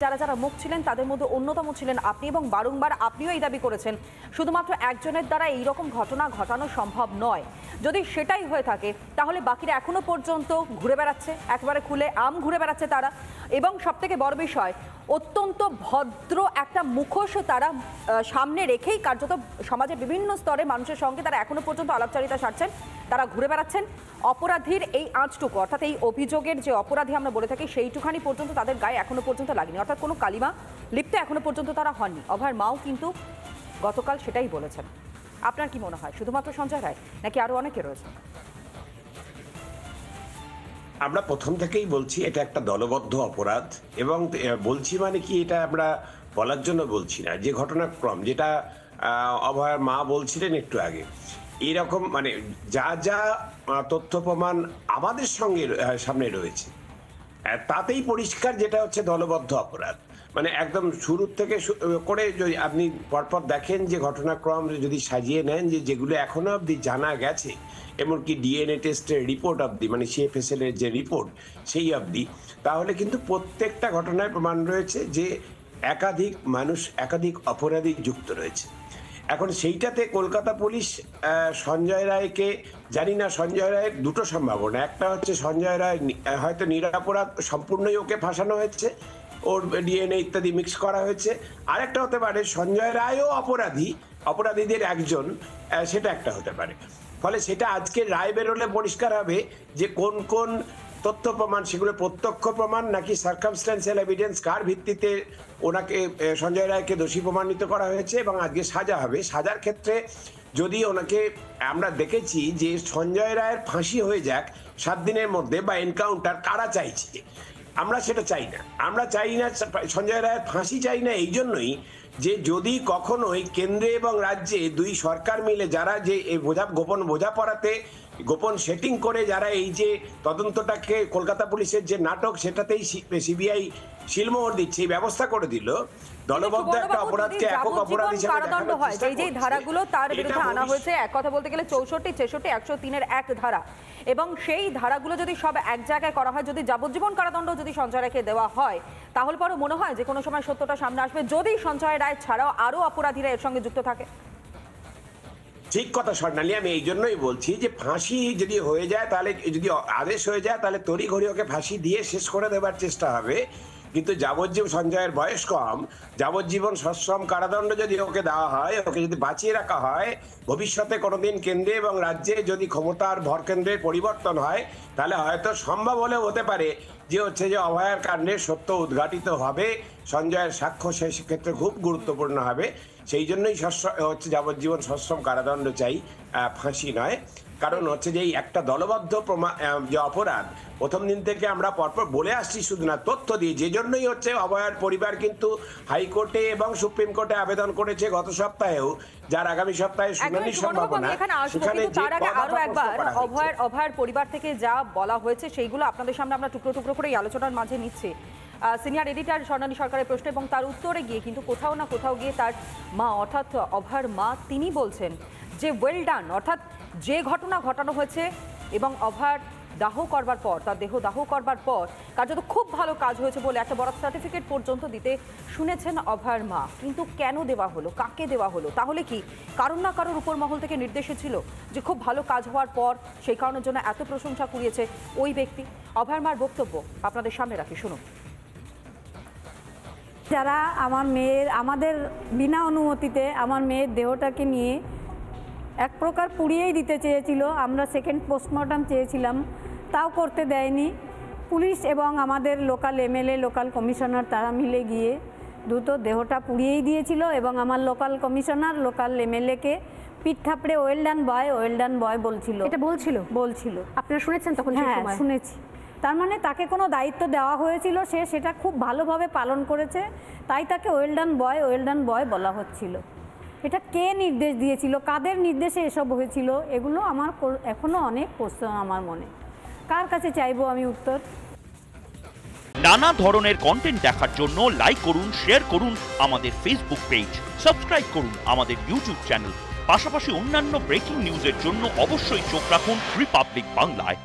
যারা যারা মুখ ছিলেন তাদের মধ্যে অন্যতম ছিলেন আপনি এবং বারংবার আপনিও এই দাবি করেছেন শুধুমাত্র একজনের দ্বারা এইরকম ঘটনা ঘটানো সম্ভব নয়। যদি সেটাই হয়ে থাকে তাহলে বাকিরা এখনো পর্যন্ত ঘুরে বেড়াচ্ছে, একেবারে খুলে আম ঘুরে বেড়াচ্ছে তারা। এবং সবথেকে বড় বিষয়, অত্যন্ত ভদ্র একটা মুখোশ তারা সামনে রেখেই কার্যত সমাজের বিভিন্ন স্তরে মানুষের সঙ্গে তারা এখনো পর্যন্ত আলাপচারিতা সারছেন, তারা ঘুরে বেড়াচ্ছেন। অপরাধীর এই আঁচটুকু, অর্থাৎ এই অভিযোগের যে অপরাধী আমরা বলে থাকি সেইটুখানি পর্যন্ত তাদের গায়ে এখনো পর্যন্ত লাগেনি, অর্থাৎ কোনো কালিমা লিপ্ত এখনো পর্যন্ত তারা হননি। অভয়ের মাও কিন্তু গতকাল সেটাই বলেছেন। আপনার কি মনে হয় শুধুমাত্র সঞ্জয় রায় নাকি আরো অনেকে রয়েছে? আমরা প্রথম থেকেই বলছি এটা একটা দলবদ্ধ অপরাধ, এবং বলছি মানে কি, এটা আমরা বলার জন্য বলছি না। যে ঘটনাক্রম যেটা অভয়ের মা বলছিলেন একটু আগে, এইরকম মানে যা যা তথ্য প্রমাণ আমাদের সঙ্গে সামনে রয়েছে তাতেই পরিষ্কার যেটা হচ্ছে দলবদ্ধ অপরাধ। মানে একদম শুরু থেকে করে যদি আপনি পরপর দেখেন যে ঘটনাক্রম যদি সাজিয়ে নেন, যে যেগুলো এখনো অবধি জানা গেছে, এমনকি ডিএনএ টেস্টের রিপোর্ট অবধি, মানে সিএফএসএল এর যে রিপোর্ট সেই অবধি, তাহলে কিন্তু প্রত্যেকটা ঘটনায় প্রমাণ রয়েছে যে একাধিক মানুষ, একাধিক অপরাধী যুক্ত রয়েছে। এখন সেইটাতে কলকাতা পুলিশ সঞ্জয় রায়কে, জানি না, সঞ্জয় রায়ের দুটো সম্ভাবনা। একটা হচ্ছে সঞ্জয় রায় হয়তো নিরপরাধ, সম্পূর্ণই ওকে ফাঁসানো হয়েছে, ওর ডিএনএ ইত্যাদি মিক্স করা হয়েছে। আরেকটা হতে পারে সঞ্জয় রায়ও অপরাধী, অপরাধীদের একজন, সেটা একটা হতে পারে। ফলে সেটা আজকে রায় বেরোলে পরিষ্কার হবে যে কোন কোন তথ্য প্রমাণ, সেগুলো প্রত্যক্ষ প্রমাণ নাকি সার্কামস্ট্যান্সিয়াল এভিডেন্স, কার ভিত্তিতে ওনাকে, সঞ্জয় রায়কে দোষী প্রমাণিত করা হয়েছে এবং আজকে সাজা হবে। সাজার ক্ষেত্রে যদি ওনাকে, আমরা দেখেছি যে সঞ্জয় রায়ের ফাঁসি হয়ে যাক 7 দিনের মধ্যে বা এনকাউন্টার, কারা চাইছে? আমরা সেটা চাই না। আমরা চাই না সঞ্জয় রায়ের ফাঁসি, চাই না এই জন্যই যে যদি কখনোই কেন্দ্রে এবং রাজ্যে দুই সরকার মিলে যারা যে এই গোপন বোঝাপড়াতে, গোপন সেটিং করে যারা এই যে তদন্তটাকে, কলকাতা পুলিশের যে নাটক সেটাতেই সিবিআই শিলমোহর দিচ্ছে, এই ব্যবস্থা করে দিল, দলবদ্ধ একটা অপরাধকে একক অপরাধ হিসেবে কারাদণ্ড হয়। যে ধারাগুলো তার বিরুদ্ধে আনা হয়েছে, এক কথা বলতে গেলে 64, 66, 103-এর এক ধারা, এবং সেই ধারাগুলো যদি সব এক জায়গায় করা হয়, যদি যাবজ্জীবন কারাদণ্ড যদি সঞ্জয় রায়কে দেওয়া হয়, তাহলে পরে মনে হয় যে কোনো সময় সত্যটা সামনে আসবে, যদি সঞ্জয় রায় ছাড়াও আরো অপরাধীরা এর সঙ্গে যুক্ত থাকে। ঠিক কথা স্বর্ণালী, আমি এই জন্যই বলছি যে ফাঁসি যদি হয়ে যায়, তাহলে যদি আদেশ হয়ে যায়, তাহলে তড়িঘড়ি ওকে ফাঁসি দিয়ে শেষ করে দেবার চেষ্টা হবে। কিন্তু যাবজ্জীবন, সঞ্জয়ের বয়স কম, যাবজ্জীবন সশ্রম কারাদণ্ড যদি ওকে দেওয়া হয়, ওকে যদি বাঁচিয়ে রাখা হয়, ভবিষ্যতে কোনোদিন কেন্দ্রে এবং রাজ্যে যদি ক্ষমতার ভরকেন্দ্রের পরিবর্তন হয়, তাহলে হয়তো সম্ভব হলেও হতে পারে যে হচ্ছে যে অভয়ার কাণ্ডের সত্য উদ্ঘাটিত হবে, সঞ্জয়ের সাক্ষ্য সেই ক্ষেত্রে খুব গুরুত্বপূর্ণ হবে। সেই জন্যই হচ্ছে যাবজ্জীবন সশ্রম কারাদণ্ড চাই, ফাঁসি নয়। কারণ হচ্ছে যে একটা দলবদ্ধ যে অপরাধ, প্রথম দিন থেকে আমরা পরপর বলে আসছি, শুধু না তথ্য দিয়ে। যে জন্যই হচ্ছে অভয়ার পরিবার কিন্তু হাইকোর্টে এবং সুপ্রিম কোর্টে আবেদন করেছে গত সপ্তাহেও, যার আগামী সপ্তাহে শুনানির সম্ভাবনা। সেখানে আরো একবার অভয়ার পরিবার থেকে যা বলা হয়েছে সেইগুলো আপনাদের সামনে আমরা টুকরো টুকরো করে এই আলোচনার মাঝে নিচ্ছি। সিনিয়র এডিটর স্বর্ণালী সরকারের প্রশ্ন এবং তার উত্তরে গিয়ে কিন্তু কোথাও না কোথাও গিয়ে তার মা, অর্থাৎ অভয়ার মা, তিনি বলছেন যে ওয়েল ডান, অর্থাৎ যে ঘটনা ঘটানো হয়েছে এবং অভয়ার দাহ করবার পর, তার দেহ দাহ করবার পর কার্যত খুব ভালো কাজ হয়েছে বলে একটা বড় সার্টিফিকেট পর্যন্ত দিতে শুনেছেন অভয়ার মা। কিন্তু কেন দেওয়া হলো, কাকে দেওয়া হলো? তাহলে কি কারণ না কারোর উপর মহল থেকে নির্দেশে ছিল যে খুব ভালো কাজ হওয়ার পর সেই কারণের জন্য এত প্রশংসা কুড়িয়েছে ওই ব্যক্তি? অভয়ার মার বক্তব্য আপনাদের সামনে রাখি, শুনুন। যারা আমার মেয়ের, আমাদের বিনা অনুমতিতে আমার মেয়ের দেহটাকে নিয়ে এক প্রকার পুড়িয়েই দিতে চেয়েছিল, আমরা সেকেন্ড পোস্টমর্টম চেয়েছিলাম, তাও করতে দেয়নি পুলিশ এবং আমাদের লোকাল এমএলএ, লোকাল কমিশনার, তারা মিলে গিয়ে দ্রুত দেহটা পুড়িয়েই দিয়েছিল। এবং আমার লোকাল কমিশনার, লোকাল এমএলএকে পিঠ থাপড়ে ওয়েল ডান বয় বলছিল। এটা বলছিল আপনারা শুনেছেন তখন? হ্যাঁ, শুনেছি। তার মানে তাকে কোনো দায়িত্ব দেওয়া হয়েছিল, সে সেটা খুব ভালোভাবে পালন করেছে, তাই তাকে ওয়েল ডান বয় বলা হচ্ছিল। এটা কে নির্দেশ দিয়েছিল, কাদের নির্দেশে এসব হয়েছিল, এগুলো আমার এখনো অনেক প্রশ্ন আমার মনে। কার কাছে চাইবো আমি উত্তর? নানা ধরনের কন্টেন্ট দেখার জন্য লাইক করুন, শেয়ার করুন আমাদের ফেসবুক পেজ, সাবস্ক্রাইব করুন আমাদের ইউটিউব চ্যানেল। পাশাপাশি অন্যান্য ব্রেকিং নিউজের জন্য অবশ্যই চোখ রাখুন রিপাবলিক বাংলায়।